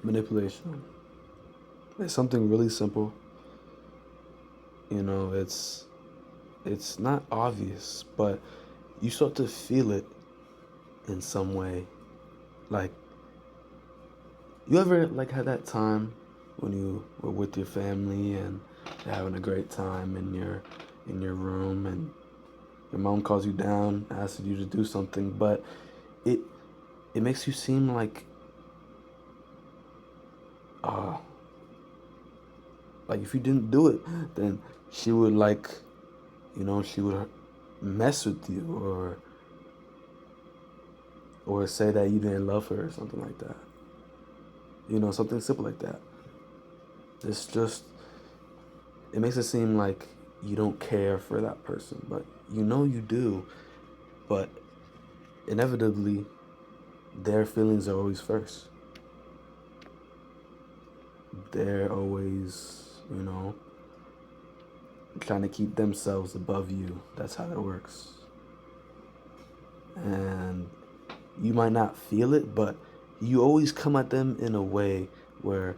Manipulation. It's something really simple. You know, it's not obvious, but you start to feel it in some way. Like, you ever like had that time when you were with your family and you're having a great time in your room, and your mom calls you down, asks you to do something, but it it makes you seem uh like if you didn't do it, then she would she would mess with you, or say that you didn't love her or something like that. Something simple like that. It's just, it makes it seem like you don't care for that person, but you do. But inevitably, their feelings are always first. They're always, trying to keep themselves above you. That's how it works. And you might not feel it, but you always come at them in a way where,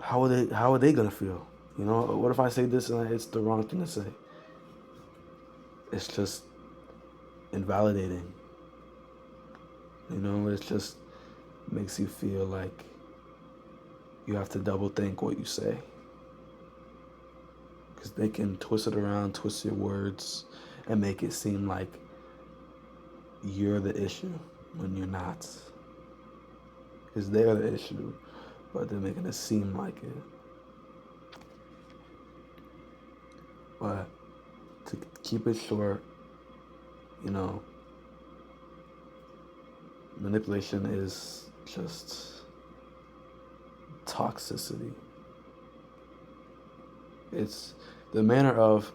how are they gonna feel? What if I say this and it's the wrong thing to say? It's just invalidating. It just makes you feel like you have to double think what you say, because they can twist it around, twist your words, and make it seem like you're the issue when you're not. Because they're the issue, but they're making it seem like it. But to keep it short, you know, manipulation is just toxicity. It's the manner of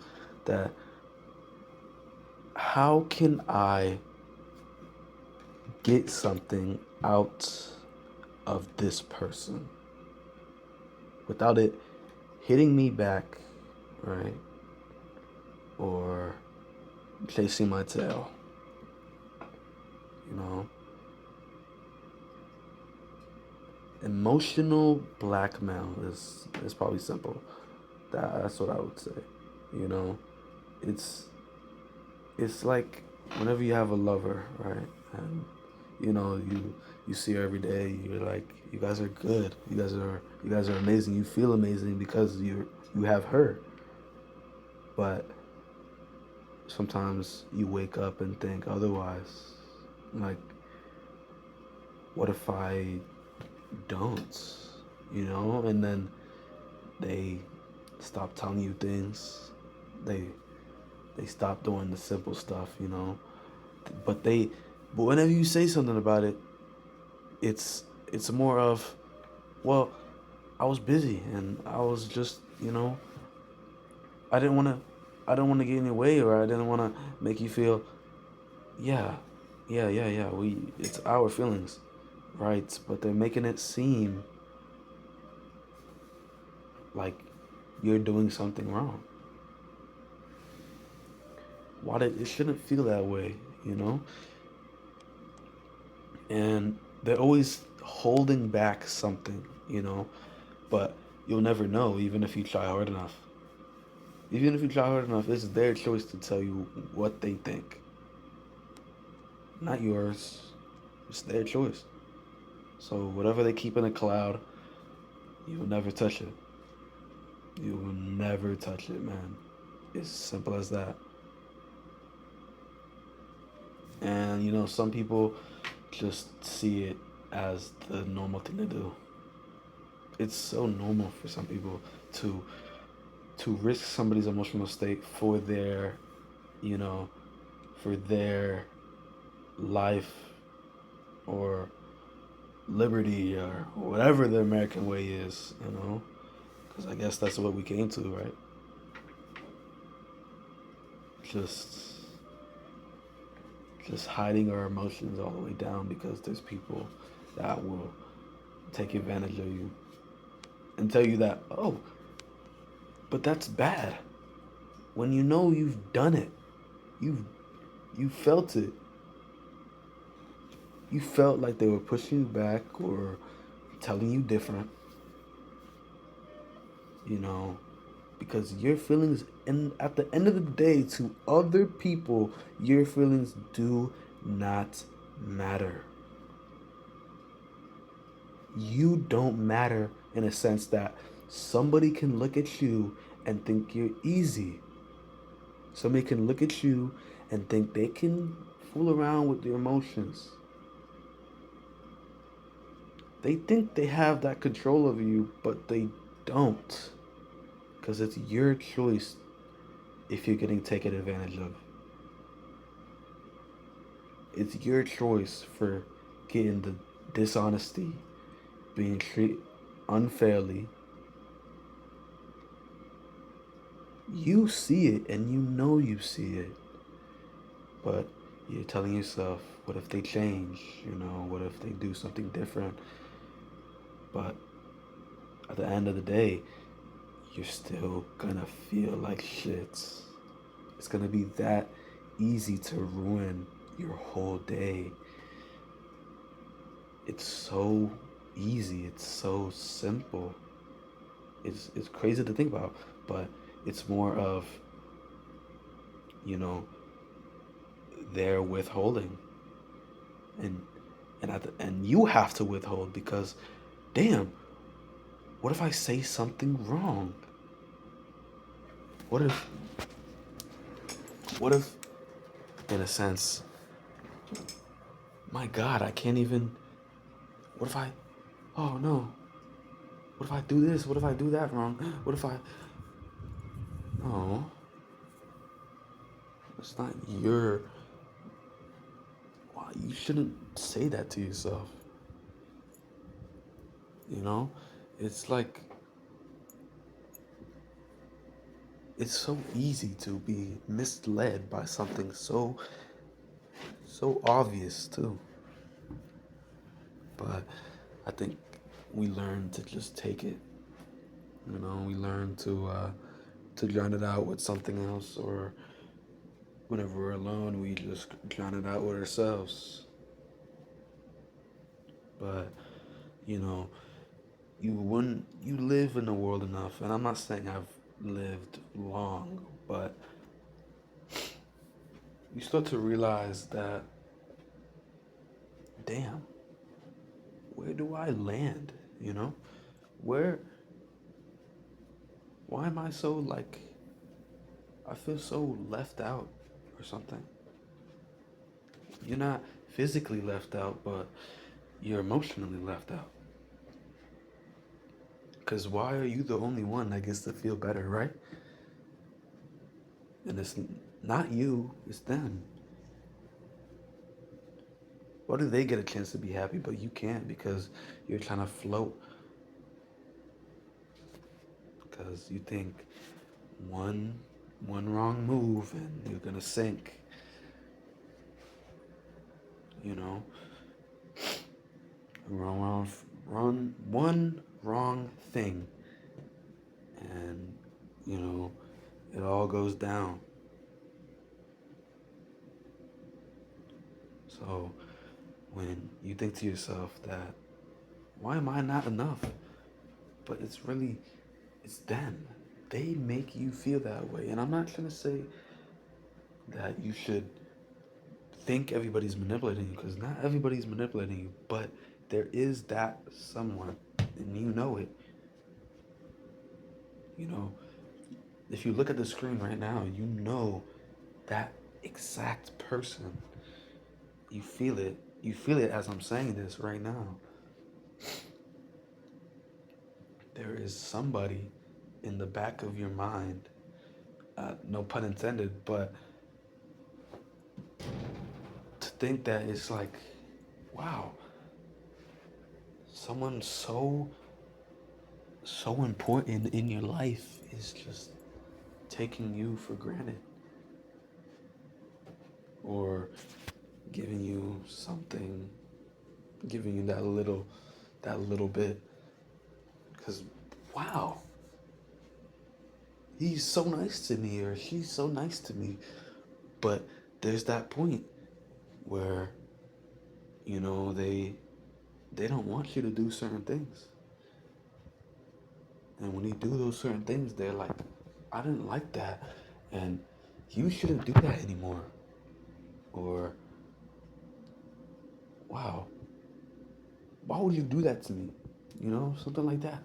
that. How can I get something out of this person without it hitting me back, right? Or chasing my tail, you know? Emotional blackmail is probably simple. That's what I would say. You know, it's it's like whenever you have a lover, right? And you see her every day. You're like, you guys are good. You guys are amazing. You feel amazing because you have her. But sometimes you wake up and think otherwise. Like, what if I don't? And then they stop telling you things. They they stop doing the simple stuff. But whenever you say something about it, it's more of, well, I was busy and I was just, I didn't want to I don't want to get in your way, or I didn't want to make you feel, yeah, yeah. It's our feelings, right? But they're making it seem like you're doing something wrong. It shouldn't feel that way, you know? And they're always holding back something. But you'll never know, even if you try hard enough. Even if you try hard enough, it's their choice to tell you what they think, not yours. It's their choice. So whatever they keep in a cloud, you will never touch it. You will never touch it, man. It's simple as that. And some people just see it as the normal thing to do. It's so normal for some people to risk somebody's emotional state you know, for their life or liberty or whatever the American way is. Because I guess that's what we came to, right? Just hiding our emotions all the way down because there's people that will take advantage of you and tell you that, oh, but that's bad. When you've done it, you felt it. You felt like they were pushing you back or telling you different, you know, because your feelings, and at the end of the day, to other people, your feelings do not matter. You don't matter in a sense that somebody can look at you and think you're easy. Somebody can look at you and think they can fool around with your emotions. They think they have that control over you, but they don't. Because it's your choice if you're getting taken advantage of. It's your choice for getting the dishonesty, being treated unfairly. You see it and you know you see it. But you're telling yourself, what if they change? You know, what if they do something different? But at the end of the day, you're still gonna feel like shit. It's gonna be that easy to ruin your whole day. It's so easy, it's so simple. It's crazy to think about, but it's more of, you know, their withholding. And and you have to withhold because damn, what if I say something wrong? What if what if in a sense, my God, I can't even, what if I, oh no, what if I do this? What if I do that wrong? What if I, oh, it's not your, well, you shouldn't say that to yourself. You know, it's like, it's so easy to be misled by something so obvious too. But I think we learn to just take it. You know, we learn to drown it out with something else, or whenever we're alone, we just drown it out with ourselves. But you know, you live in the world enough, and I'm not saying I've lived long, but you start to realize that, damn, where do I land? You know, where, why am I so like, I feel so left out or something. You're not physically left out, but you're emotionally left out. Because why are you the only one that gets to feel better, right? And it's not you, it's them. Why do they get a chance to be happy, but you can't because you're trying to float? Because you think one one wrong move and you're gonna sink. You know, one wrong thing, and you know, it all goes down. So when you think to yourself that, why am I not enough? But it's really, it's them. They make you feel that way. And I'm not trying to say that you should think everybody's manipulating you, because not everybody's manipulating you, but there is that someone, and you know it. You know, if you look at the screen right now, you know that exact person. You feel it. You feel it as I'm saying this right now. There is somebody in the back of your mind, no pun intended, but to think that it's like, wow, someone so important in your life is just taking you for granted, or giving you something, giving you that little bit, because wow, he's so nice to me, or she's so nice to me. But there's that point where, you know, they don't want you to do certain things. And when you do those certain things, they're like, I didn't like that. And you shouldn't do that anymore. Or, wow, why would you do that to me? You know, something like that.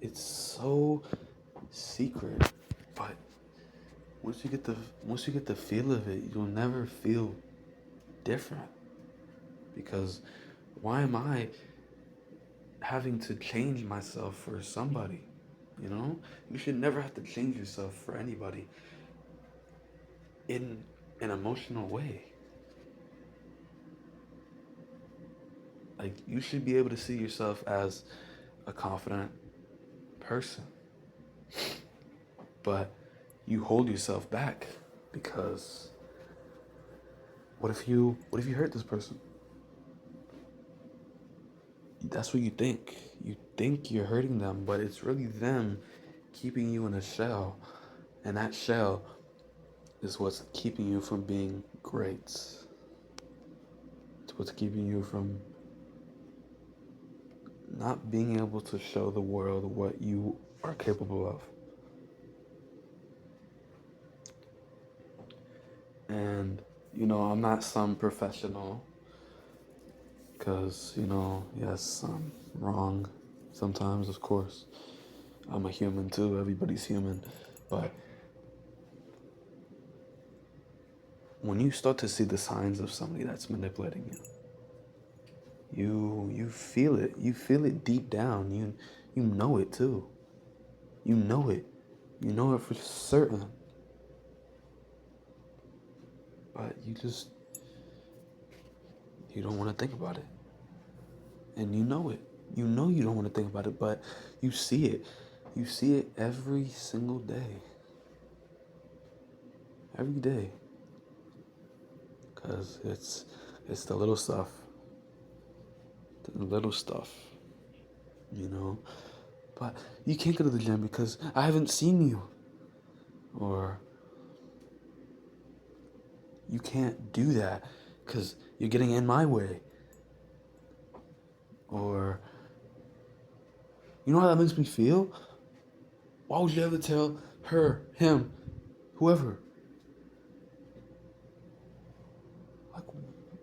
It's so secret, but once you get the feel of it, you'll never feel different. Because why am I having to change myself for somebody? You know, you should never have to change yourself for anybody in an emotional way. Like, you should be able to see yourself as a confident person, but you hold yourself back because what if you hurt this person? That's what you think. You think you're hurting them, but it's really them keeping you in a shell, and that shell is what's keeping you from being great. It's what's keeping you from not being able to show the world what you are capable of. And, I'm not some professional because, yes, I'm wrong sometimes, of course. I'm a human too, everybody's human. But when you start to see the signs of somebody that's manipulating you, you feel it. You feel it deep down. You know it too. You know it. You know it for certain. But you don't want to think about it. And you know it. You know you don't want to think about it, but you see it. You see it every single day. Every day. Because it's the little stuff. The little stuff. But you can't go to the gym because I haven't seen you. Or you can't do that because you're getting in my way. Or, you know how that makes me feel? Why would you ever tell her, him, whoever?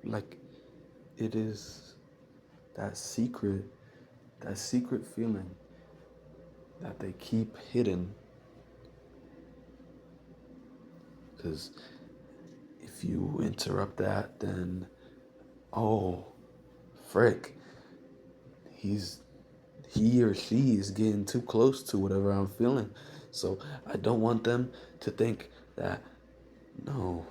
Like it is that secret feeling that they keep hidden. Because if you interrupt that, then, oh, frick, he or she is getting too close to whatever I'm feeling. So I don't want them to think that, no,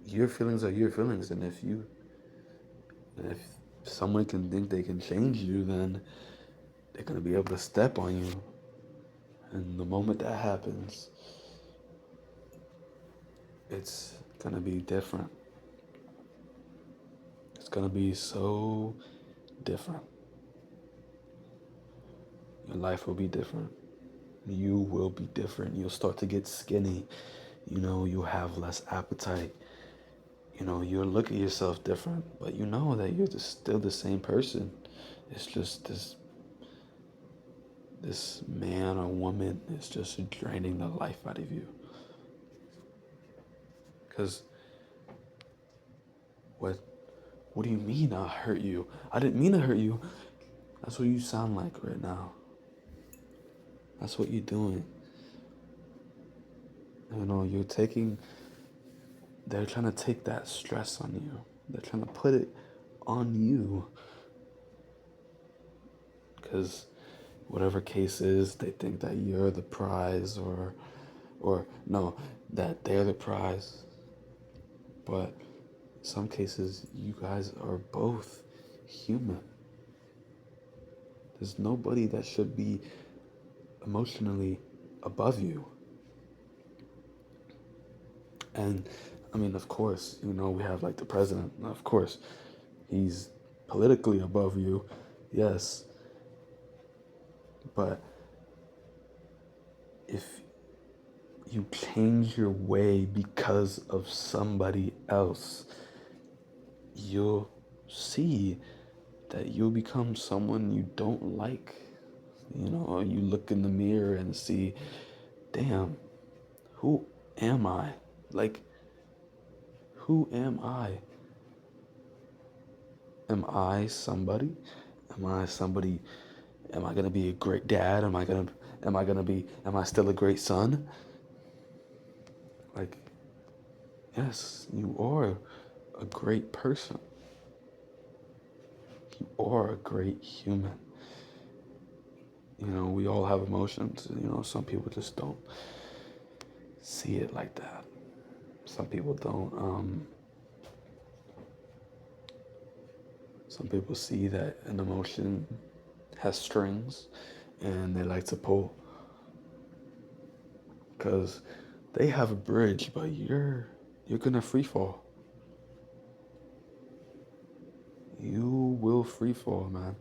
your feelings are your feelings. And if someone can think they can change you, then they're going to be able to step on you. And the moment that happens, it's going to be different. It's going to be so different. Your life will be different. You will be different. You'll start to get skinny. You'll have less appetite. You'll look at yourself different, but you know that you're still the same person. It's just this man or woman is just draining the life out of you. Because what do you mean I hurt you? I didn't mean to hurt you. That's what you sound like right now. That's what you're doing. They're trying to take that stress on you. They're trying to put it on you. Because whatever case is, they think that you're the prize or no, that they're the prize. But in some cases, you guys are both human. There's nobody that should be emotionally above you. And of course, we have like the president. Of course, he's politically above you, yes. But if you change your way because of somebody else, you'll see that you'll become someone you don't like. You know, you look in the mirror and see, damn, who am I? Like, who am I? Am I somebody? Am I somebody? Am I gonna be a great dad? Am I still a great son? Like, yes, you are a great person. You are a great human. You know, we all have emotions. You know, some people just don't see it like that. Some people don't. Some people see that an emotion has strings, and they like to pull because they have a bridge, but you're gonna free fall. You will free fall, man.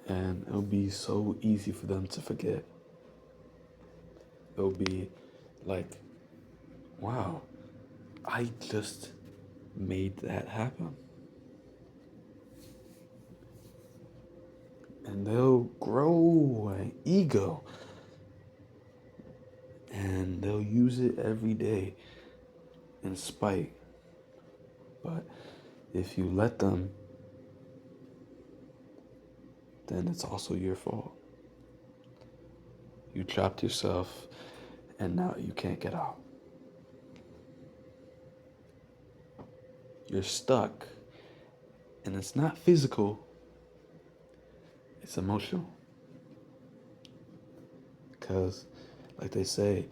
And it'll be so easy for them to forget. It'll be like, wow, I just made that happen. And they'll grow an ego, and they'll use it every day in spite. But if you let them, then it's also your fault. You trapped yourself, and now you can't get out. You're stuck, and it's not physical, it's emotional. Because, like they say,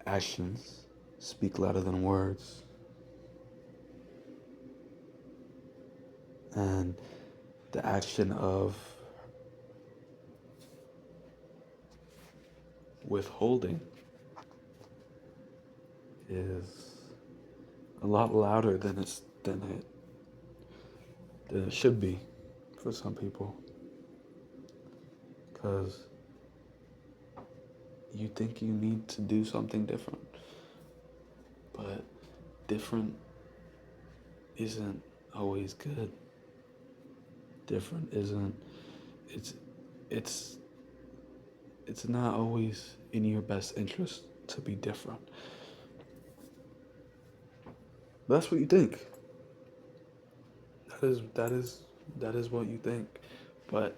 actions speak louder than words. And the action of withholding is a lot louder than it should be for some people, because you think you need to do something different, but different isn't always good. Different isn't it's it's it's not always in your best interest to be different. That's what you think. That is what you think. But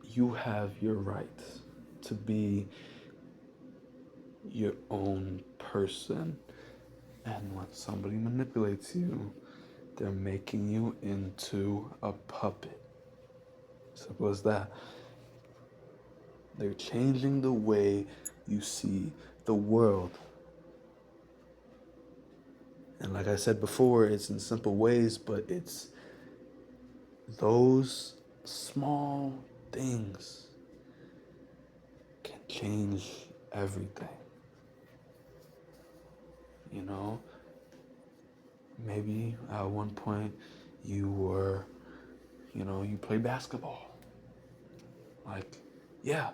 you have your right to be your own person. And when somebody manipulates you, they're making you into a puppet. Simple as that. They're changing the way you see the world. And like I said before, it's in simple ways, but it's those small things can change everything. You know, maybe at one point you were, you play basketball. Like, yeah.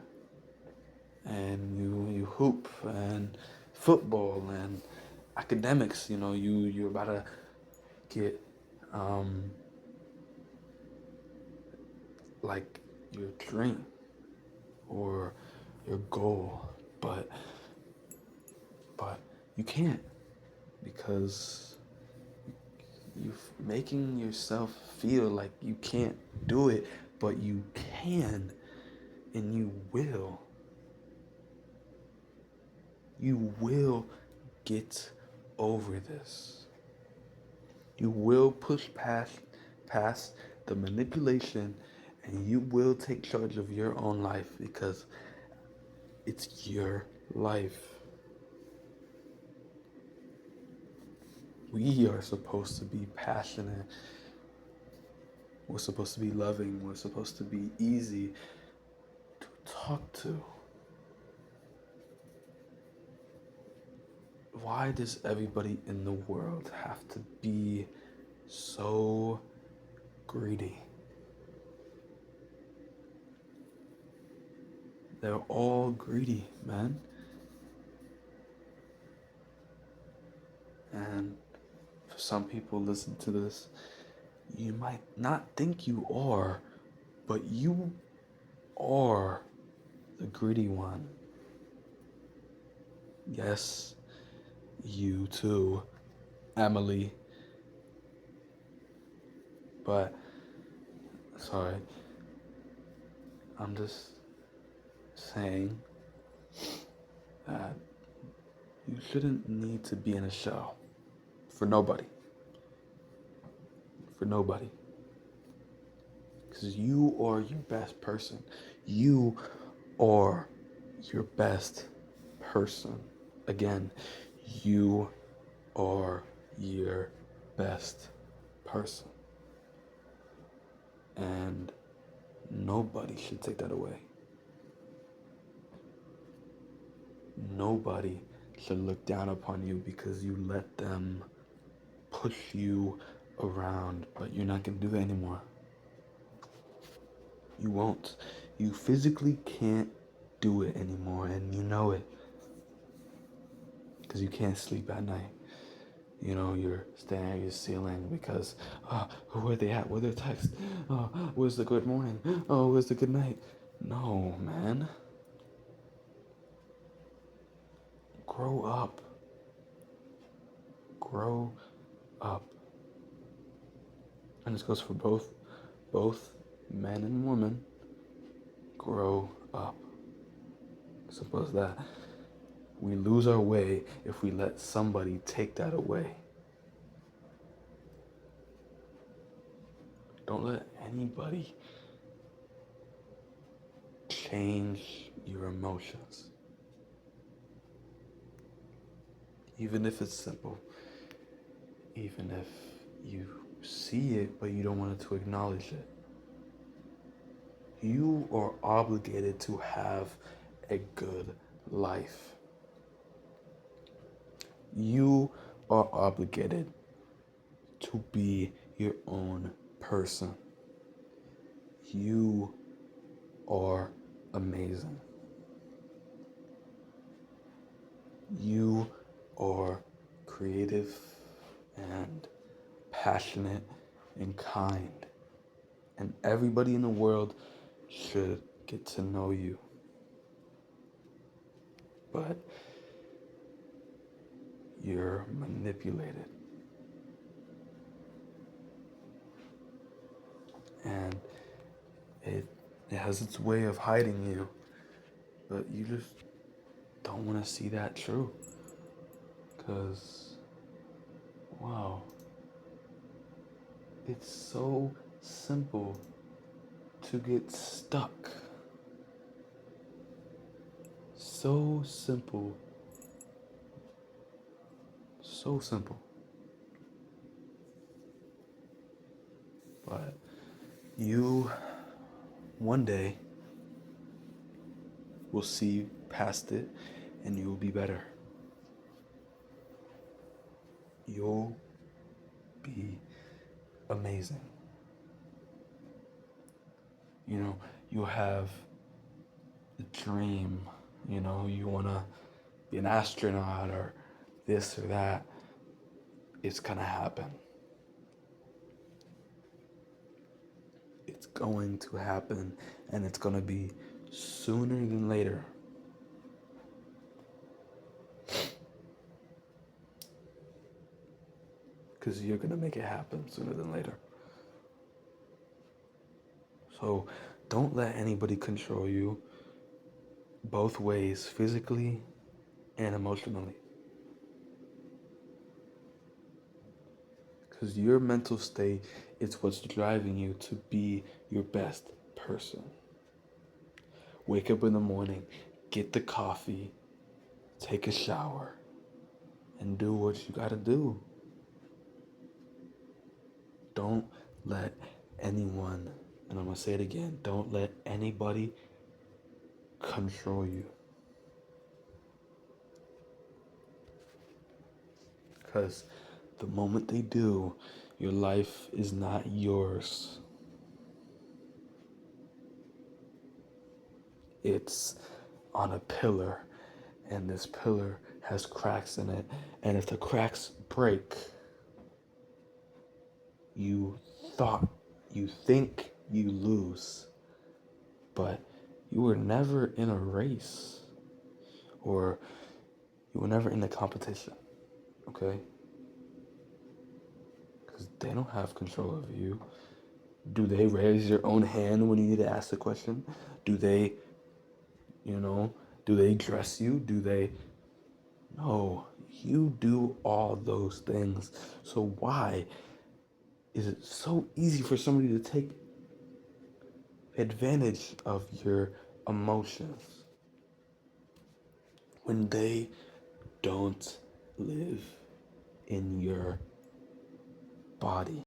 And you hoop and football and academics, you're about to get like your dream or your goal, but you can't, because you're making yourself feel like you can't do it, but you can, and you will. You will get over this. You will push past the manipulation, and you will take charge of your own life, because it's your life. We are supposed to be passionate. We're supposed to be loving. We're supposed to be easy to talk to. Why does everybody in the world have to be so greedy? They're all greedy, man. And for some people listen to this, you might not think you are, but you are the greedy one. Yes, you too, Emily. But, sorry, I'm just saying that you shouldn't need to be in a show. For nobody. For nobody. Because you are your best person. You are your best person. Again, you are your best person. And nobody should take that away. Nobody should look down upon you because you let them push you around, but you're not going to do that anymore. You won't. You physically can't do it anymore, and you know it because you can't sleep at night. You know, you're staring at your ceiling because, where are they at? Where's their text? Oh, where's the good morning? Oh, where's the good night? No, man. Grow up. Grow up. And this goes for both men and women. Grow up. Simple as that. We lose our way if we let somebody take that away. Don't let anybody change your emotions. Even if it's simple. Even if you see it, but you don't want to acknowledge it. You are obligated to have a good life. You are obligated to be your own person. You are amazing. You are creative and passionate and kind. And everybody in the world should get to know you. But you're manipulated. And it has its way of hiding you. But you just don't want to see that true. Because, wow, it's so simple to get stuck. So simple. So simple. But you, one day, will see past it and you will be better. You'll be amazing. You know, you'll have a dream, you know, you want to be an astronaut or this or that. It's gonna happen. It's going to happen, and it's gonna be sooner than later. Because you're gonna make it happen sooner than later. So don't let anybody control you both ways, physically and emotionally. Because your mental state is what's driving you to be your best person. Wake up in the morning, get the coffee, take a shower, and do what you gotta do. Don't let anyone, and I'm gonna say it again, don't let anybody control you. Because the moment they do, your life is not yours. it's on a pillar, and this pillar has cracks in it, and if the cracks break, you think you lose, but you were never in a race, or you were never in a competition, okay? Because they don't have control of you. Do they raise your own hand when you need to ask a question? Do they, you know, do they dress you? Do they? No, you do all those things. So why is it so easy for somebody to take advantage of your emotions when they don't live in your body?